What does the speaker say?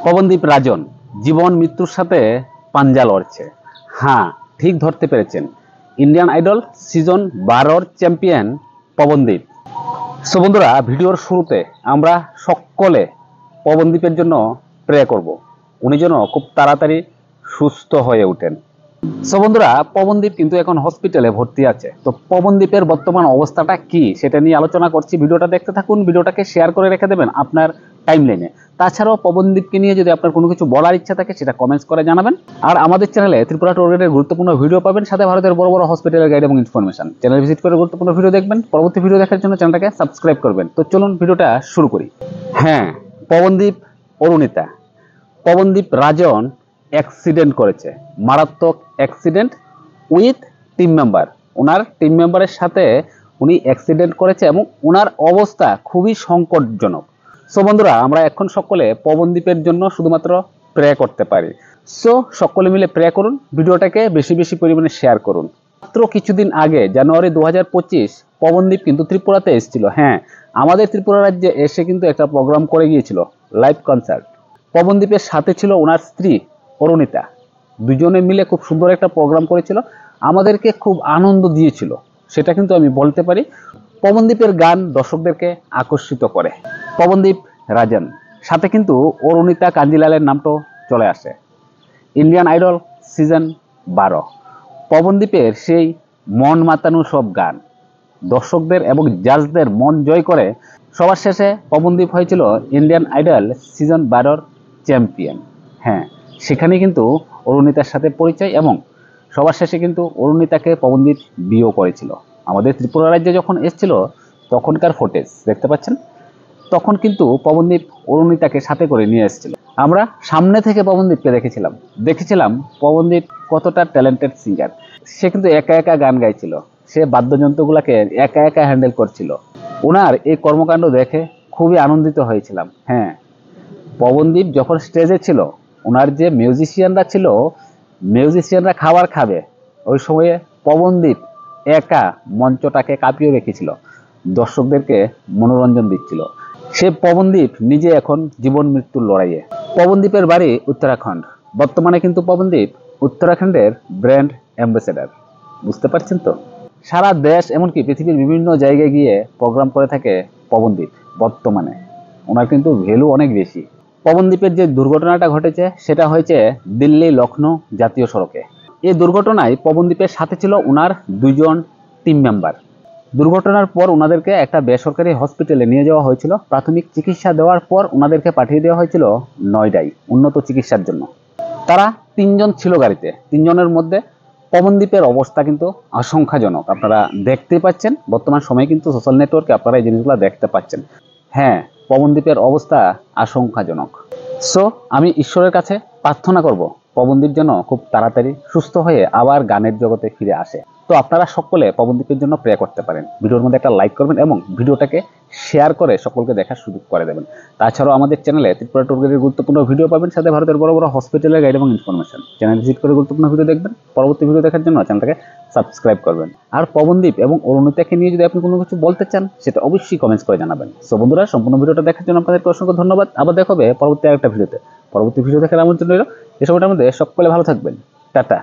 পবনদীপ রাজন জীবন মৃত্যুর সাথে পাঞ্জা লড়ছে। হ্যাঁ, ঠিক ধরতে পেরেছেন, Indian idol season 12 champion Pawandeep. So বন্ধুরা, ভিডিওর শুরুতে আমরা সকলে পবনদীপের জন্য প্রে করব, উনি যেন খুব তাড়াতাড়ি সুস্থ হয়ে ওঠেন। সো বন্ধুরা, পবনদীপ কিন্তু এখন হসপিটালে ভর্তি আছে। তো পবনদীপের বর্তমান অবস্থাটা কি সেটা নিয়ে আলোচনা করছি। ভিডিওটা দেখতে থাকুন, ভিডিওটাকে শেয়ার করে রেখে দেবেন আপনার টাইমলাইনে। তাছাড়াও পবনদীপকে নিয়ে যদি আপনার কোনো কিছু বলার ইচ্ছা থাকে সেটা কমেন্টস করে জানাবেন। আর আমাদের চ্যানেলে ত্রিপুরা ট্যুর গাইডের গুরুত্বপূর্ণ ভিডিও পাবেন, সাথে ভারতের বড় বড় হসপিটালের গাইড এবং ইনফরমেশন। চ্যানেল ভিজিট করে গুরুত্বপূর্ণ ভিডিও দেখবেন। পরবর্তী ভিডিও দেখার জন্য চ্যানেলটাকে সাবস্ক্রাইব করবেন। তো চলুন ভিডিওটা শুরু করি। হ্যাঁ, পবনদীপ অরুণিতা, পবনদীপ রাজন অ্যাক্সিডেন্ট করেছে, মারাত্মক accident with team member. Owner team মেম্বারের সাথে উনি অ্যাক্সিডেন্ট করেছে এবং ওনার অবস্থা খুবই সংকটজনক। সো বন্ধুরা, আমরা এখন সকলে পবনদীপের জন্য শুধুমাত্র প্রে করতে পারি। সো সকলে মিলে প্রে করুন, ভিডিওটাকে বেশি বেশি পরিমাণে শেয়ার করুন। মাত্র কিছুদিন আগে জানুয়ারি 2025 পবনদীপ কিন্তু ত্রিপুরাতে এসেছিল। হ্যাঁ, আমাদের ত্রিপুরা রাজ্যে এসে কিন্তু একটা প্রোগ্রাম করে গিয়েছিল, লাইভ কনসার্ট। পবনদীপের সাথে ছিল ওনার স্ত্রী অরুণিতা, দুজনে মিলে খুব সুন্দর একটা প্রোগ্রাম করেছিল, আমাদেরকে খুব আনন্দ দিয়েছিল, সেটা কিন্তু আমি বলতে পারি। পবনদীপের গান দর্শকদেরকে আকর্ষিত করে। পবনদীপ রাজন সাথে কিন্তু অরুণিতা কাঞ্জিলালের নামটাও চলে আসে। ইন্ডিয়ান আইডল সিজন 12 পবনদীপের সেই মন মাতানো সব গান দর্শকদের এবং জাজদের মন জয় করে সবার শেষে পবনদীপ হয়েছিল ইন্ডিয়ান আইডল সিজন 12 চ্যাম্পিয়ন। হ্যাঁ, সেখানে কিন্তু অরুণিতার সাথে পরিচয় এবং সবার শেষে কিন্তু অরুণিতাকে পবনদীপ বিয়েও করেছিল। আমাদের ত্রিপুরা রাজ্যে যখন এসেছিল তখনকার ফুটেজ দেখতে পাচ্ছেন, তখন কিন্তু পবনদীপ অরুণিতাকে সাথে করে নিয়ে এসেছিল। আমরা সামনে থেকে পবনদীপকে দেখেছিলাম পবনদীপ কতটা ট্যালেন্টেড সিঙ্গার। সে কিন্তু একা একা গান গাইছিল, সে বাদ্যযন্ত্রগুলোকে একা একা হ্যান্ডেল করছিল। ওনার এই কর্মকাণ্ড দেখে খুবই আনন্দিত হয়েছিলাম। হ্যাঁ, পবনদীপ যখন স্টেজে ছিল, ওনার যে মিউজিশিয়ানরা খাবার খাবে, ওই সময়ে পবনদীপ একা মঞ্চটাকে কাঁপিয়ে রেখেছিল, দর্শকদেরকে মনোরঞ্জন দিচ্ছিল। সে পবনদীপ নিজে এখন জীবন মৃত্যুর লড়াইয়ে। পবনদীপের বাড়ি উত্তরাখণ্ড। বর্তমানে কিন্তু পবনদীপ উত্তরাখণ্ডের ব্র্যান্ড অ্যাম্বাসেডার। বুঝতে পারছেন তো, সারা দেশ এমনকি পৃথিবীর বিভিন্ন জায়গায় গিয়ে প্রোগ্রাম করে থাকে পবনদীপ। বর্তমানে ওনার কিন্তু ভ্যালু অনেক বেশি। পবনদীপের যে দুর্ঘটনাটা ঘটেছে সেটা হয়েছে দিল্লি লখনৌ জাতীয় সড়কে। এই দুর্ঘটনায় পবনদীপের সাথে ছিল ওনার দুইজন টিম মেম্বার। দুর্ঘটনার পর ওনাদেরকে একটা বেসরকারি হসপিটালে নিয়ে যাওয়া হয়েছিল। প্রাথমিক চিকিৎসা দেওয়ার পর ওনাদেরকে পাঠিয়ে দেওয়া হয়েছিল নয়ডায় উন্নত চিকিৎসার জন্য। তারা 3 জন ছিল গাড়িতে। 3 জনের মধ্যে পবনদীপের অবস্থা কিন্তু আশঙ্কাজনক। আপনারা দেখতে পাচ্ছেন, বর্তমান সময়ে কিন্তু সোশ্যাল নেটওয়ার্কে আপনারা এই জিনিসগুলো দেখতে পাচ্ছেন। হ্যাঁ, পবনদীপের অবস্থা আশঙ্কাজনক। সো আমি ঈশ্বরের কাছে প্রার্থনা করব পবনদীপ যেন খুব তাড়াতাড়ি সুস্থ হয়ে আবার গানের জগতে ফিরে আসে। তো আপনারা সকলে পবনদীপের জন্য প্রে করতে পারেন। ভিডিওর মধ্যে একটা লাইক করবেন এবং ভিডিওটাকে শেয়ার করে সকলকে দেখার সুযোগ করে দেবেন। তাছাড়াও আমাদের চ্যানেলে ত্রিপুরা ট্যুর গাইডের গুরুত্বপূর্ণ ভিডিও পাবেন, সাথে ভারতের বড় বড় হসপিটালের গাইড এবং ইনফরমেশন। চ্যানেল ভিজিট করে গুরুত্বপূর্ণ ভিডিও দেখবেন। পরবর্তী ভিডিও দেখার জন্য চ্যানেলটাকে সাবস্ক্রাইব করবেন। আর পবনদীপ এবং অরুণিতাকে নিয়ে যদি আপনি কোনো কিছু বলতে চান সেটা অবশ্যই কমেন্টস করে জানাবেন। সো বন্ধুরা, সম্পূর্ণ ভিডিওটা দেখার জন্য আপনাদেরকে অসংখ্য ধন্যবাদ। আবার দেখা হবে পরবর্তী আরেকটা ভিডিওতে। পরবর্তী ভিডিও দেখার আমন্ত্রণ রইল। এসবের মধ্যে সকলে ভালো থাকবেন। টাটা।